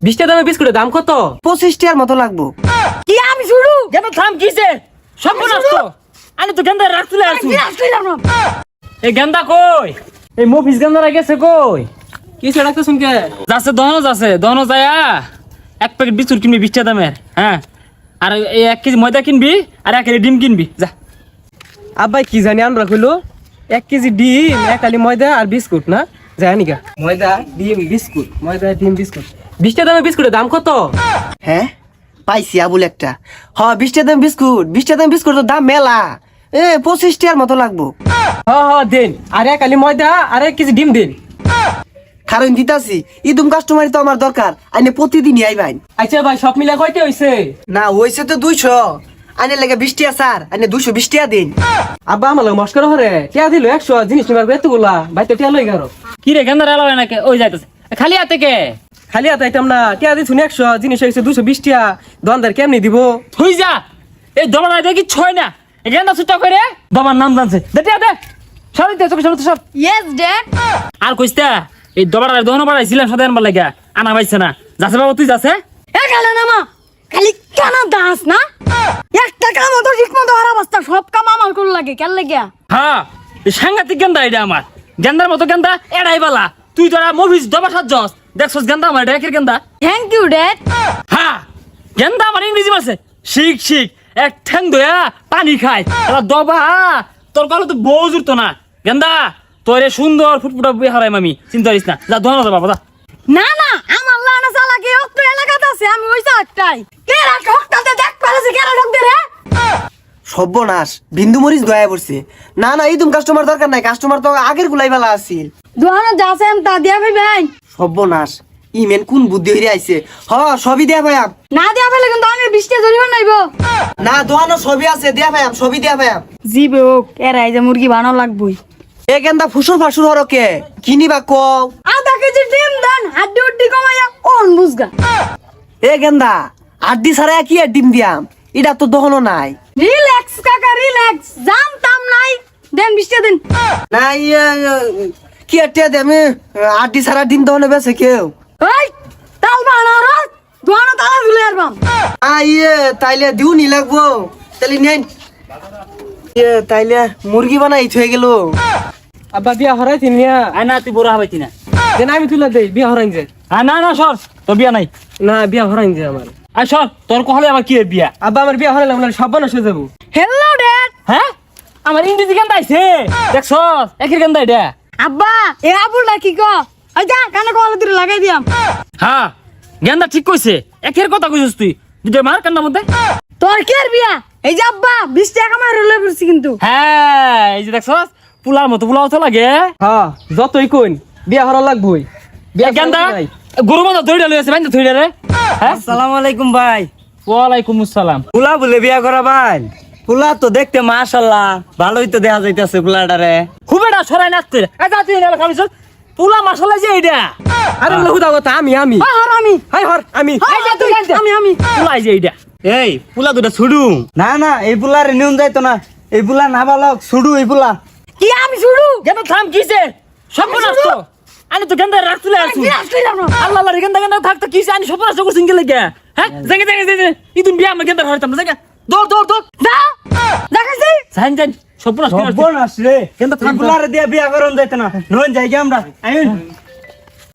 20 টাকা দামের বিস্কুটের দাম কত? 25 টাকার মতো লাগবো। কি আমি শুরু গেন্দা থাম কিছে সব নষ্ট আমি তো গেন্দা রাখছিলে আছি এই গেন্দা কই এই মফিস গেন্দা গেছে কই কিছে রাখতে শুনকে যাচ্ছে দহনো যায়া এক প্যাকেট বিস্কুট কিনবি 20 টাকা দামের হ্যাঁ আর এই 1 কেজি ময়দা কিনবি আর 1 কেজি ডিম কিনবি যা আব্বাই কি জানি আনরা কইলো 1 কেজি ডিম 1 আলি ময়দা আর বিস্কুট না জানি কা ময়দা ডিম বিস্কুট 20 টাকা দামের বিস্কুটের দাম কত? হ্যাঁ পাইছি আবুল একটা। 20 টাকা দাম বিস্কুট, 20 টাকা দাম বিস্কুটের দাম মেলা। 25 টাকার মতো লাগবো। দেন আর 1 আলি ময়দা আর 1 কেজি ডিম দিন। কারণ দিতাছি ইদুম কাস্টমারই তো আমার দরকার, আইনে প্রতিদিনই আইবাইন। আচ্ছা ভাই সব মিলা কয়টা হইছে? না হইছে তো 200, আইনে লাগে 20 টাকা স্যার, আইনে 220 টাকা দিন। আব্বা আমার মস্করা হরে টিয়া দিল 100 জিনিস নিবার এতগুলা ভাই তো টিয়া লই গারো কি রে গেন্দা এলো নাকি ওই যাইতেছে খালি হাতে কে খালি হাতে আইতাম না টিয়া দিছুন 100 জিনিস হইছে 220 টাকা দোকানদার কেমনি দিব? তুই যা এই দমন আইতে কি ছয় না এই গেন্দা ছুটা করে বাবার নাম জানছে দে টিয়া দে সব দে তোকে সব ইয়েস ড্যাড আর কইস্তা এই দবার দহন বাড়াইছিলাম সাথে আনবার লাগা আনা পাইছে না যাচ্ছে বাবা তুই যাচ্ছে এ গেলে না মা খালি কেন দাস না একটা কাম তো ঠিক মতো আর অবস্থা সব কাম আমার কোন লাগে কেন লাগিয়া হ্যাঁ এই সাংঘাতিক গেন্দা এটা আমার গেন্দার মতো গেন্দা এড়াই বালা তুই তোরা মুভিস দবা সাত জস দেখছস গেন্দা আমার ডেকের গেন্দা থ্যাংক ইউ ড্যাড হ্যাঁ গেন্দা আমার ইংরেজি মারছে শিখ এক ঠ্যাং দয়া পানি খায় এলা দবা তোর কালো তো বউ জুড়তো না গেন্দা তোরে সুন্দর ফুটফুটা বিয়ে হারাই মামি চিন্তা করিস না যা দোকানে যা বাবা যা না না আমার লানা চালাকি অত্র এলাকাতে আছে আমি ওইসা একটাই কেরা ঠকটাতে দেখ পারছি কেরা ঠক দে রে সর্বনাশ বিন্দু মরিচ দয়া পড়ছে। না না ইদুম কাস্টমার দরকার নাই, কাস্টমার তো আগের গুলাই বেলা আছিল। দোহানো যাছেন তা দিয়া ভাই সর্বনাশ ইমেন কোন বুদ্ধি হইরে আইছে। সবই দেয়া ভাইয়াম। না দিয়া ফেলে কিন্তু আমি 20 টাকা জরিমানা নাইব না দোয়ানো সবই আছে, দেয়া ভাইয়াম, সবই দেয়া ভাইয়াম। জিবে হোক এরা এই যে মুরগি বানানো লাগবই এ গেন্দা ফুসুর ফাসুর হরকে কিনিবা কও। আধা কেজি ডিম দেন হাড্ডি উড্ডি কমাইয়া কোন বুঝগা এ গেন্দা আড্ডি ছাড়া কি আর ডিম দিয়াম, এটা তো দহনো নাই। রিল্যাক্স কাকা রিল্যাক্স জানতাম নাই দেন 20 টাকা দেন না কি আর টিয়া দে আমি আড্ডি ছাড়া ডিম দহনে বেছে কেউ। ওই তাল বানার দোহানো তালা ঝুলে আরবাম তাইলে দিউ নি লাগবো তাইলে নেন। তাইলে মুরগি বানাই থয়ে গেল। আব্বা বিয়া হরাই তিনিয়া আয় না তুই বড় হবাইতি না দেন আমি তুলা দেই বিয়া হরাইন যে না সর তোর বিয়া নাই না বিয়া হরাইন যে আমার আয় সর তোর কহলে আবার কি বিয়া আব্বা আমার বিয়া হরাইলাম না সব বানাস হয়ে যাবো। হ্যালো ড্যাড হ্যাঁ আমার ইংরেজি গান আইছে দেখছ একের গান এটা আব্বা এ আবুলটা কি কো ওই যা কানে কল দিরে লাগাই দিয়াম হ্যাঁ গেন্দা ঠিক কইছে একের কথা কইছিস তুই দুটো মার কান্নার মধ্যে তোর কি আর বিয়া এই যে আব্বা 20 টাকা আমার রলে পড়ছি কিন্তু হ্যাঁ এই যে দেখছ পুলার মতো পুলাও তো লাগে হ্যাঁ যতই কইন বিয়া হরা লাগবই। বিয়া গেন্দা গরু মতো ধইরা লইছে বাইন্দা ধইরা রে হ্যাঁ আসসালামু আলাইকুম ভাই। ওয়ালাইকুম আসসালাম পুলা বলে বিয়া করা ভাই? পুলা তো দেখতে মাশাআল্লাহ ভালোই তো দেখা যাইতাছে পুলাটারে। খুবেটা সরাই নাচতে এই যা তুই এলা খামিছ পুলা মশলা যে এইটা আরে লহুদা কথা আমি আর আমি হাই হর আমি এই যা তুই জানতে আমি পুলাই যে এইটা এই পুলা দুটা ছুডু। না না এই পুলারে নিউন যাইতো না, এই পুলা নাবালক ছুডু এই পুলা। কি আমি শুরু গেন্দা থাম কিছে সব নষ্ট আমি তো গেন্দা রাখছিলে আছি আল্লাহ আল্লাহ গেন্দা থাকতে কিছে আমি সব নষ্ট করছিস গেলে কে হ্যাঁ জায়গা ইদুন বিয়া আমার গেন্দা হরতাম জায়গা দৌড় যা দেখাইছি জান সব নষ্ট সর্বনাশ রে, গেন্দা এই পুলারে দিয়া বিয়া করন যাইতো না, নন যাই আমরা আইন।